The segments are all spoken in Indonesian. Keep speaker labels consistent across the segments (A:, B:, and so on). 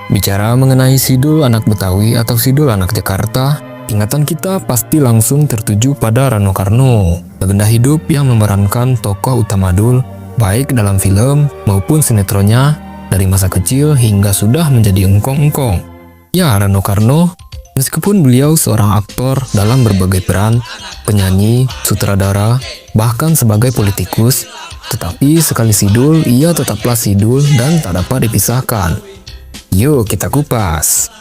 A: Bicara mengenai Sidul anak Betawi atau Sidul anak Jakarta, ingatan kita pasti langsung tertuju pada Rano Karno, legenda hidup yang memerankan tokoh utama Dul, baik dalam film maupun sinetronnya, dari masa kecil hingga sudah menjadi engkong-engkong. Ya, Rano Karno, meskipun beliau seorang aktor dalam berbagai peran, penyanyi, sutradara, bahkan sebagai politikus, tetapi sekali Sidul, ia tetaplah Sidul dan tak dapat dipisahkan. Yuk kita kupas.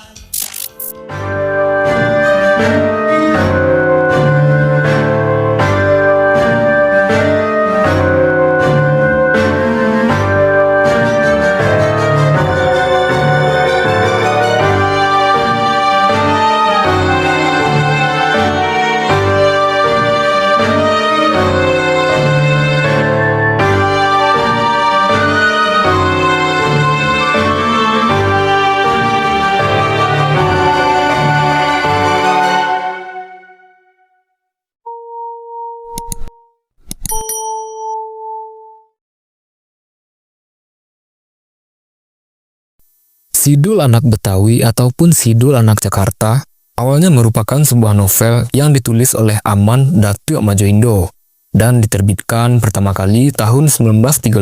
A: Sidul anak Betawi ataupun Sidul anak Jakarta awalnya merupakan sebuah novel yang ditulis oleh Aman Datuk Madjoindo dan diterbitkan pertama kali tahun 1932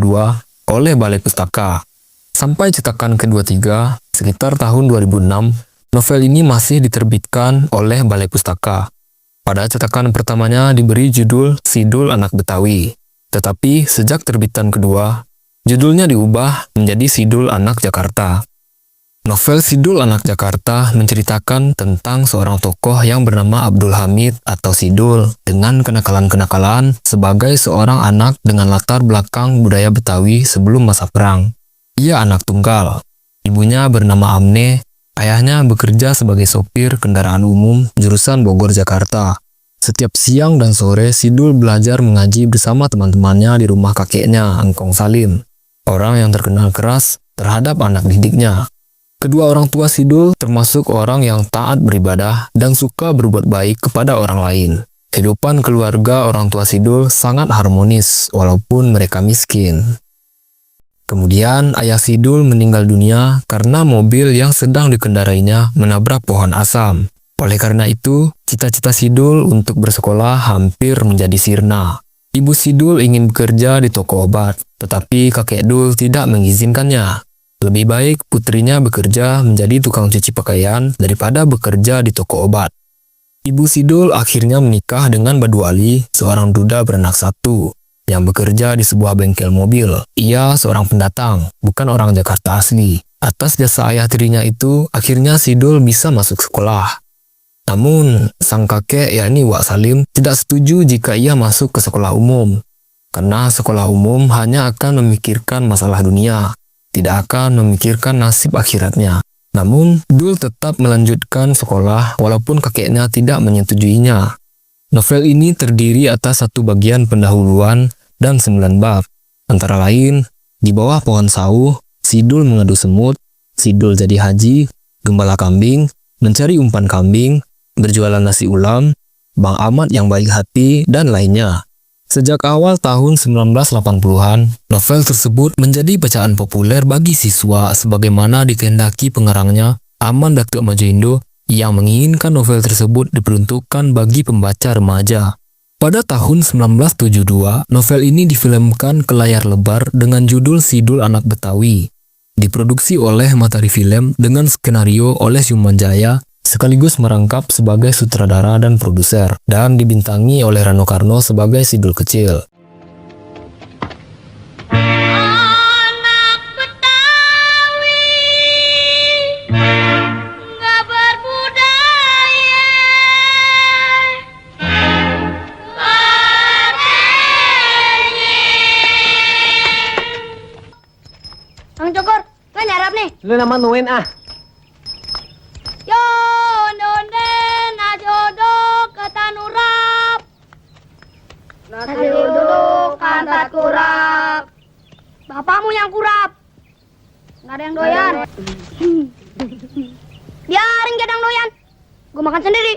A: oleh Balai Pustaka. Sampai cetakan kedua-tiga sekitar tahun 2006, novel ini masih diterbitkan oleh Balai Pustaka. Pada cetakan pertamanya diberi judul Sidul anak Betawi, tetapi sejak terbitan kedua, judulnya diubah menjadi Sidul anak Jakarta. Novel Sidul anak Jakarta menceritakan tentang seorang tokoh yang bernama Abdul Hamid atau Sidul dengan kenakalan-kenakalan sebagai seorang anak dengan latar belakang budaya Betawi sebelum masa perang. Ia anak tunggal. Ibunya bernama Amne, ayahnya bekerja sebagai sopir kendaraan umum jurusan Bogor Jakarta. Setiap siang dan sore Sidul belajar mengaji bersama teman-temannya di rumah kakeknya, Engkong Salim, orang yang terkenal keras terhadap anak didiknya. Kedua orang tua Sidul termasuk orang yang taat beribadah dan suka berbuat baik kepada orang lain. Kehidupan keluarga orang tua Sidul sangat harmonis walaupun mereka miskin. Kemudian ayah Sidul meninggal dunia karena mobil yang sedang dikendarainya menabrak pohon asam. Oleh karena itu, cita-cita Sidul untuk bersekolah hampir menjadi sirna. Ibu Sidul ingin bekerja di toko obat, tetapi kakek Dul tidak mengizinkannya. Lebih baik putrinya bekerja menjadi tukang cuci pakaian daripada bekerja di toko obat. Ibu Sidul akhirnya menikah dengan Badu Ali, seorang duda beranak satu, yang bekerja di sebuah bengkel mobil. Ia seorang pendatang, bukan orang Jakarta asli. Atas jasa ayah tirinya itu, akhirnya Sidul bisa masuk sekolah. Namun, sang kakek yakni Wak Salim tidak setuju jika ia masuk ke sekolah umum. Karena sekolah umum hanya akan memikirkan masalah dunia, tidak akan memikirkan nasib akhiratnya. Namun, Dul tetap melanjutkan sekolah walaupun kakeknya tidak menyetujuinya. Novel ini terdiri atas satu bagian pendahuluan dan 9 bab. Antara lain, di bawah pohon sauh, Sidul mengadu semut, Sidul jadi haji, gembala kambing, mencari umpan kambing, berjualan nasi ulam, Bang Ahmad yang baik hati, dan lainnya. Sejak awal tahun 1980-an, novel tersebut menjadi bacaan populer bagi siswa sebagaimana dikehendaki pengarangnya, Aman Datuk Madjoindo, yang menginginkan novel tersebut diperuntukkan bagi pembaca remaja. Pada tahun 1972, novel ini difilmkan ke layar lebar dengan judul Sidul anak Betawi. Diproduksi oleh Matahari Film dengan skenario oleh Sumanjaya, sekaligus merangkap sebagai sutradara dan produser, dan dibintangi oleh Rano Karno sebagai Sidul kecil.
B: Anak Betawi nggak berbudaya,
C: Bang Jogor, kan nyarap nih.
D: Lu nama nuin ah.
C: Yo, nonden ajodo ketanurap. Nasi uduk kantat kurap. Bapakmu yang kurap. Nggak ada yang doyan. Biarin gedang doyan. Gue makan sendiri.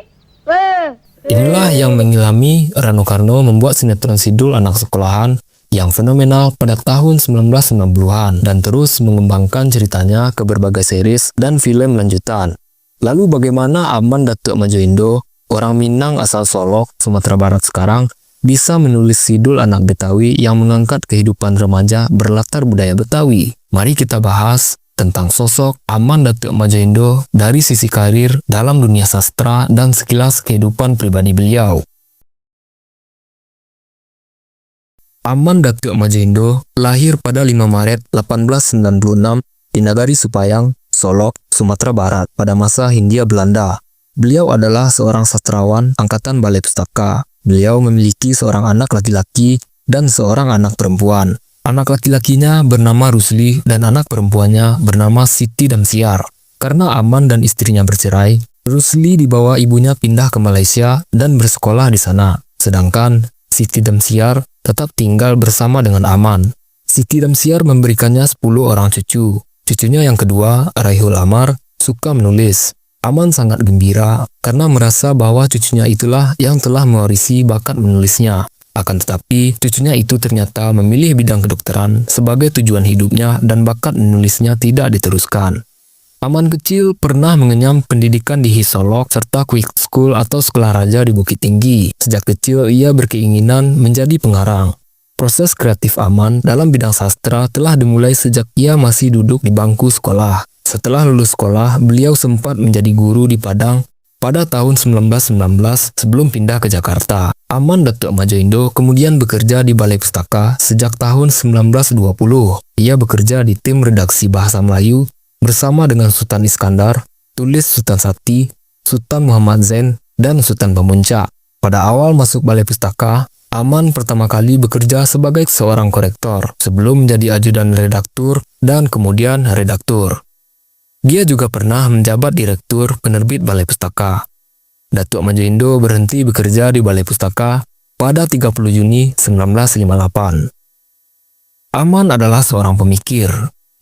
A: Inilah yang mengilhami Rano Karno membuat sinetron Sidul anak sekolahan yang fenomenal pada tahun 1990-an dan terus mengembangkan ceritanya ke berbagai series dan film lanjutan. Lalu bagaimana Aman Datuk Madjoindo, orang Minang asal Solok, Sumatera Barat sekarang, bisa menulis Sidul Anak Betawi yang mengangkat kehidupan remaja berlatar budaya Betawi? Mari kita bahas tentang sosok Aman Datuk Madjoindo dari sisi karir dalam dunia sastra dan sekilas kehidupan pribadi beliau. Aman Datuk Madjoindo lahir pada 5 Maret 1896 di Nagari Supayang, Solok, Sumatera Barat pada masa Hindia Belanda. Beliau adalah seorang sastrawan angkatan Balai Pustaka. Beliau memiliki seorang anak laki-laki dan seorang anak perempuan. Anak laki-lakinya bernama Rusli dan anak perempuannya bernama Siti Damsiar. Karena Aman dan istrinya bercerai, Rusli dibawa ibunya pindah ke Malaysia dan bersekolah di sana. Sedangkan Siti Damsiar tetap tinggal bersama dengan Aman. Siti Damsiar memberikannya 10 orang cucu. Cucunya yang kedua, Raihul Amar, suka menulis. Aman sangat gembira karena merasa bahwa cucunya itulah yang telah mewarisi bakat menulisnya. Akan tetapi, cucunya itu ternyata memilih bidang kedokteran sebagai tujuan hidupnya dan bakat menulisnya tidak diteruskan. Aman kecil pernah mengenyam pendidikan di Hisolok serta Quick School atau sekolah raja di Bukit Tinggi. Sejak kecil ia berkeinginan menjadi pengarang. Proses kreatif Aman dalam bidang sastra telah dimulai sejak ia masih duduk di bangku sekolah. Setelah lulus sekolah, beliau sempat menjadi guru di Padang pada tahun 1919 sebelum pindah ke Jakarta. Aman Datuk Madjoindo kemudian bekerja di Balai Pustaka sejak tahun 1920. Ia bekerja di tim redaksi Bahasa Melayu bersama dengan Sultan Iskandar, Tulis Sultan Sati, Sultan Muhammad Zain, dan Sultan Pamuncak. Pada awal masuk Balai Pustaka, Aman pertama kali bekerja sebagai seorang korektor sebelum menjadi ajudan redaktur dan kemudian redaktur. Dia juga pernah menjabat direktur penerbit Balai Pustaka. Datuk Madjoindo berhenti bekerja di Balai Pustaka pada 30 Juni 1958. Aman adalah seorang pemikir.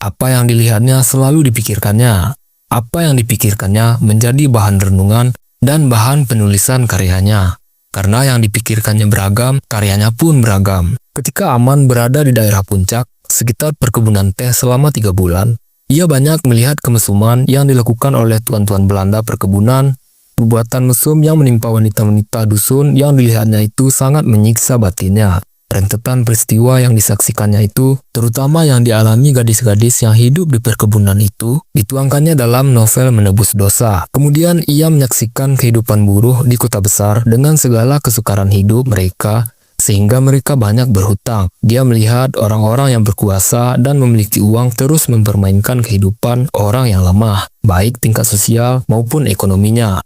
A: Apa yang dilihatnya selalu dipikirkannya. Apa yang dipikirkannya menjadi bahan renungan dan bahan penulisan karyanya. Karena yang dipikirkannya beragam, karyanya pun beragam. Ketika Aman berada di daerah Puncak, sekitar perkebunan teh selama 3 bulan, ia banyak melihat kemesuman yang dilakukan oleh tuan-tuan Belanda perkebunan. Perbuatan mesum yang menimpa wanita-wanita dusun yang dilihatnya itu sangat menyiksa batinnya. Rentetan peristiwa yang disaksikannya itu, terutama yang dialami gadis-gadis yang hidup di perkebunan itu, dituangkannya dalam novel Menebus Dosa. Kemudian ia menyaksikan kehidupan buruh di kota besar dengan segala kesukaran hidup mereka, sehingga mereka banyak berhutang. Dia melihat orang-orang yang berkuasa dan memiliki uang terus mempermainkan kehidupan orang yang lemah, baik tingkat sosial maupun ekonominya.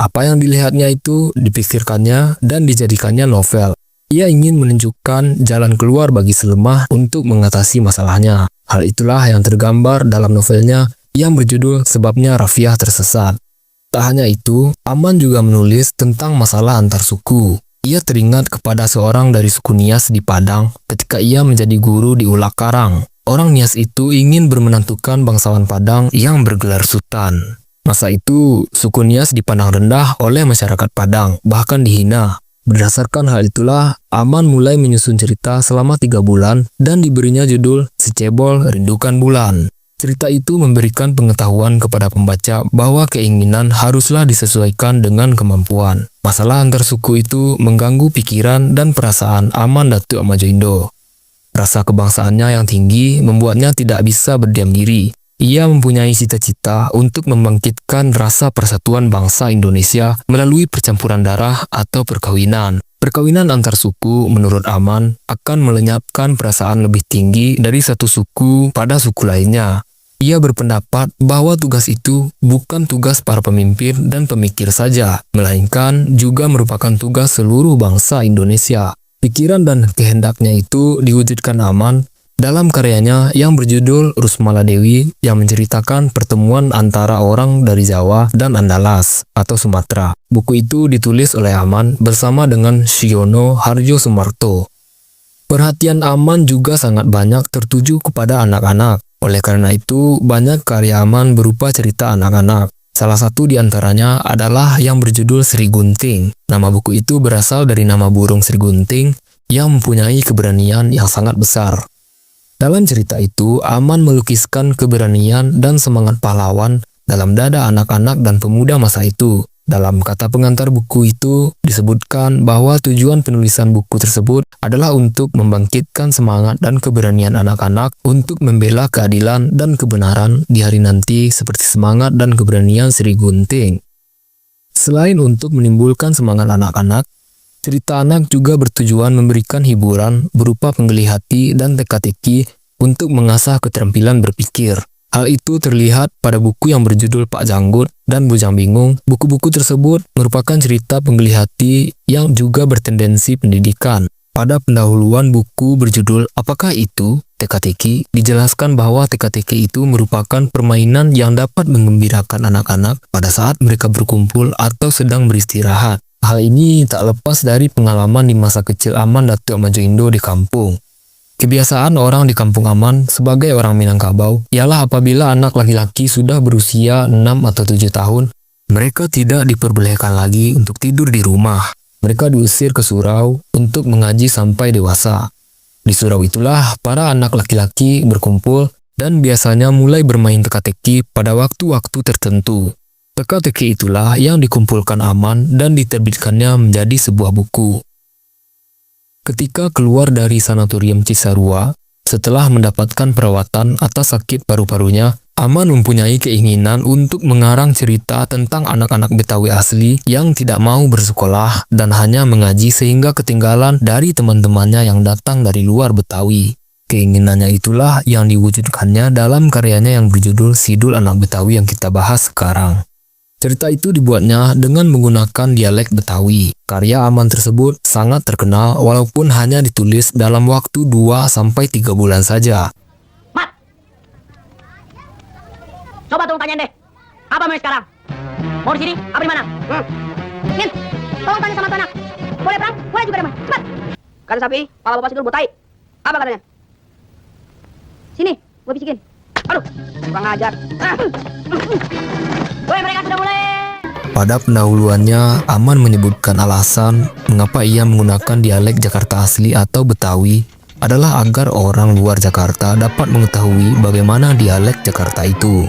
A: Apa yang dilihatnya itu dipikirkannya dan dijadikannya novel. Ia ingin menunjukkan jalan keluar bagi selemah untuk mengatasi masalahnya. Hal itulah yang tergambar dalam novelnya yang berjudul Sebabnya Rafiah Tersesat. Tak hanya itu, Aman juga menulis tentang masalah antar suku. Ia teringat kepada seorang dari suku Nias di Padang ketika ia menjadi guru di Ulak Karang. Orang Nias itu ingin bermenantukan bangsawan Padang yang bergelar sultan. Masa itu, suku Nias dipandang rendah oleh masyarakat Padang, bahkan dihina. Berdasarkan hal itulah, Aman mulai menyusun cerita selama 3 bulan dan diberinya judul Si Cebol Rindukan Bulan. Cerita itu memberikan pengetahuan kepada pembaca bahwa keinginan haruslah disesuaikan dengan kemampuan. Masalah antar suku itu mengganggu pikiran dan perasaan Aman Datuk Madjoindo. Rasa kebangsaannya yang tinggi membuatnya tidak bisa berdiam diri. Ia mempunyai cita-cita untuk membangkitkan rasa persatuan bangsa Indonesia melalui percampuran darah atau perkawinan. Perkawinan antar suku, menurut Aman, akan melenyapkan perasaan lebih tinggi dari satu suku pada suku lainnya. Ia berpendapat bahwa tugas itu bukan tugas para pemimpin dan pemikir saja, melainkan juga merupakan tugas seluruh bangsa Indonesia. Pikiran dan kehendaknya itu diwujudkan Aman dalam karyanya yang berjudul Rusmala Dewi yang menceritakan pertemuan antara orang dari Jawa dan Andalas atau Sumatera. Buku itu ditulis oleh Aman bersama dengan Siono Harjo Sumarto. Perhatian Aman juga sangat banyak tertuju kepada anak-anak. Oleh karena itu, banyak karya Aman berupa cerita anak-anak. Salah satu di antaranya adalah yang berjudul Sri Gunting. Nama buku itu berasal dari nama burung Sri Gunting yang mempunyai keberanian yang sangat besar. Dalam cerita itu, Aman melukiskan keberanian dan semangat pahlawan dalam dada anak-anak dan pemuda masa itu. Dalam kata pengantar buku itu disebutkan bahwa tujuan penulisan buku tersebut adalah untuk membangkitkan semangat dan keberanian anak-anak untuk membela keadilan dan kebenaran di hari nanti seperti semangat dan keberanian Sri Gunting. Selain untuk menimbulkan semangat anak-anak, cerita anak juga bertujuan memberikan hiburan berupa penggeliat hati dan teka-teki untuk mengasah keterampilan berpikir. Hal itu terlihat pada buku yang berjudul Pak Janggut dan Bujang Bingung. Buku-buku tersebut merupakan cerita penggeliat hati yang juga bertendensi pendidikan. Pada pendahuluan buku berjudul Apakah Itu? Teka-teki, dijelaskan bahwa teka-teki itu merupakan permainan yang dapat menggembirakan anak-anak pada saat mereka berkumpul atau sedang beristirahat. Hal ini tak lepas dari pengalaman di masa kecil Aman Datuk Majoindo di kampung. Kebiasaan orang di kampung Aman sebagai orang Minangkabau ialah apabila anak laki-laki sudah berusia 6 atau 7 tahun, mereka tidak diperbolehkan lagi untuk tidur di rumah. Mereka diusir ke surau untuk mengaji sampai dewasa. Di surau itulah para anak laki-laki berkumpul dan biasanya mulai bermain teka-teki pada waktu-waktu tertentu. Teka-teki itulah yang dikumpulkan Aman dan diterbitkannya menjadi sebuah buku. Ketika keluar dari sanatorium Cisarua, setelah mendapatkan perawatan atas sakit paru-parunya, Aman mempunyai keinginan untuk mengarang cerita tentang anak-anak Betawi asli yang tidak mau bersekolah dan hanya mengaji sehingga ketinggalan dari teman-temannya yang datang dari luar Betawi. Keinginannya itulah yang diwujudkannya dalam karyanya yang berjudul Sidul Anak Betawi yang kita bahas sekarang. Cerita itu dibuatnya dengan menggunakan dialek Betawi. Karya Aman tersebut sangat terkenal walaupun hanya ditulis dalam waktu 2-3 bulan saja.
C: Mat! Coba tolong tanyain deh. Apa mau sekarang? Mau di sini? Apa di mana? Min, tolong tanya sama tuan anak. Boleh perang? Boleh juga damai. Cepat! Kata sapi, pala bapak Sidul botai. Apa katanya? Sini, gua bisikin. Aduh, kurang ajar. Woi, mereka sudah mulai.
A: Pada pendahuluannya, Aman menyebutkan alasan mengapa ia menggunakan dialek Jakarta asli atau Betawi adalah agar orang luar Jakarta dapat mengetahui bagaimana dialek Jakarta itu.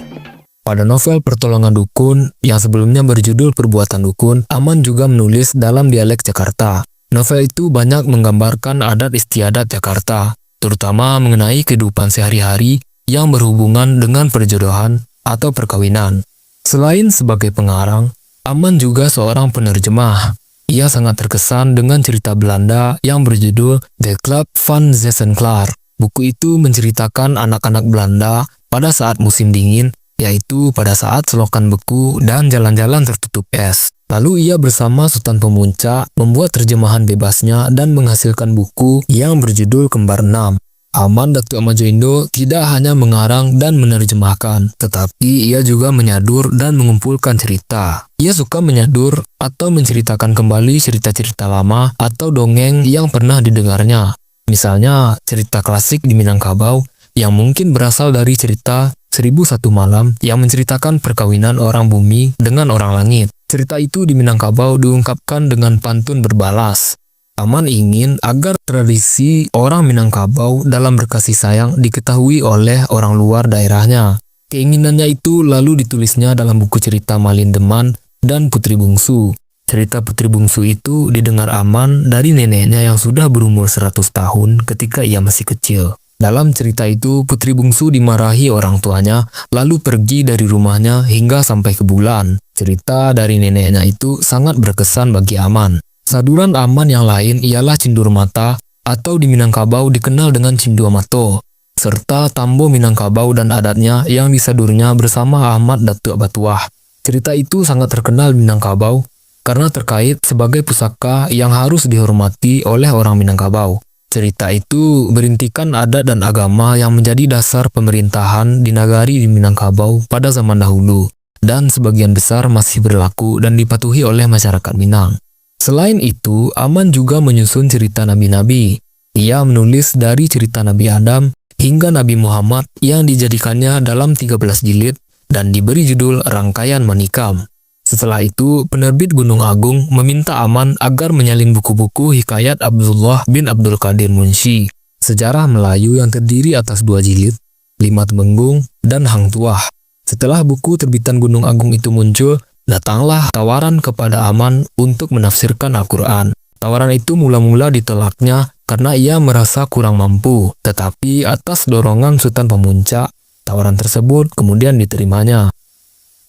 A: Pada novel Pertolongan Dukun yang sebelumnya berjudul Perbuatan Dukun, Aman juga menulis dalam dialek Jakarta. Novel itu banyak menggambarkan adat istiadat Jakarta, terutama mengenai kehidupan sehari-hari yang berhubungan dengan perjodohan atau perkawinan. Selain sebagai pengarang, Aman juga seorang penerjemah. Ia sangat terkesan dengan cerita Belanda yang berjudul The Club van Zeesenklaar. Buku itu menceritakan anak-anak Belanda pada saat musim dingin, yaitu pada saat selokan beku dan jalan-jalan tertutup es. Lalu ia bersama Sultan Pemuncak membuat terjemahan bebasnya dan menghasilkan buku yang berjudul Kembar Enam. Aman Datuk Majoindo tidak hanya mengarang dan menerjemahkan, tetapi ia juga menyadur dan mengumpulkan cerita. Ia suka menyadur atau menceritakan kembali cerita-cerita lama atau dongeng yang pernah didengarnya. Misalnya, cerita klasik di Minangkabau yang mungkin berasal dari cerita 1001 Malam yang menceritakan perkawinan orang bumi dengan orang langit. Cerita itu di Minangkabau diungkapkan dengan pantun berbalas. Aman ingin agar tradisi orang Minangkabau dalam berkasih sayang diketahui oleh orang luar daerahnya. Keinginannya itu lalu ditulisnya dalam buku cerita Malindeman dan Putri Bungsu. Cerita Putri Bungsu itu didengar Aman dari neneknya yang sudah berumur 100 tahun ketika ia masih kecil. Dalam cerita itu, Putri Bungsu dimarahi orang tuanya, lalu pergi dari rumahnya hingga sampai ke bulan. Cerita dari neneknya itu sangat berkesan bagi Aman. Saduran Aman yang lain ialah Cindur Mata atau di Minangkabau dikenal dengan Cindua Mato, serta Tambo Minangkabau dan adatnya yang disadurnya bersama Ahmad Datuk Batuah. Cerita itu sangat terkenal di Minangkabau karena terkait sebagai pusaka yang harus dihormati oleh orang Minangkabau. Cerita itu berintikan adat dan agama yang menjadi dasar pemerintahan di nagari di Minangkabau pada zaman dahulu, dan sebagian besar masih berlaku dan dipatuhi oleh masyarakat Minang. Selain itu, Aman juga menyusun cerita nabi-nabi. Ia menulis dari cerita Nabi Adam hingga Nabi Muhammad yang dijadikannya dalam 13 jilid dan diberi judul Rangkaian Manikam. Setelah itu, penerbit Gunung Agung meminta Aman agar menyalin buku-buku hikayat Abdullah bin Abdul Qadir Munshi, sejarah Melayu yang terdiri atas 2 jilid, 5 temenggung, dan Hang Tuah. Setelah buku terbitan Gunung Agung itu muncul, datanglah tawaran kepada Aman untuk menafsirkan Al-Quran. Tawaran itu mula-mula ditolaknya karena ia merasa kurang mampu, tetapi atas dorongan Sultan Pemuncak, tawaran tersebut kemudian diterimanya.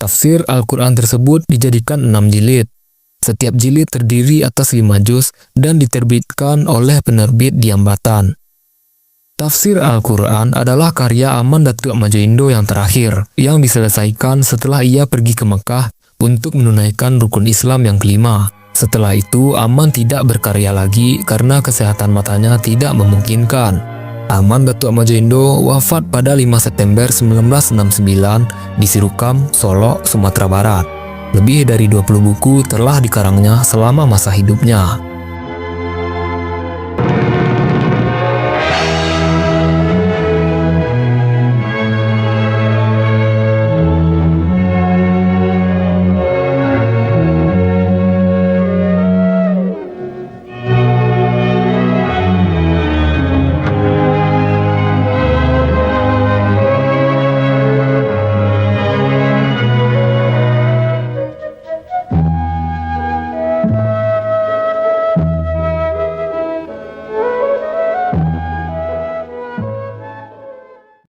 A: Tafsir Al-Quran tersebut dijadikan 6 jilid. Setiap jilid terdiri atas 5 juz dan diterbitkan oleh penerbit Diambatan. Tafsir Al-Quran adalah karya Aman Datuk Majoindo yang terakhir, yang diselesaikan setelah ia pergi ke Mekah untuk menunaikan rukun Islam yang kelima. Setelah itu, Aman tidak berkarya lagi karena kesehatan matanya tidak memungkinkan. Aman Datuk Majoindo wafat pada 5 September 1969 di Sirukam, Solo, Sumatera Barat. Lebih dari 20 buku telah dikarangnya selama masa hidupnya.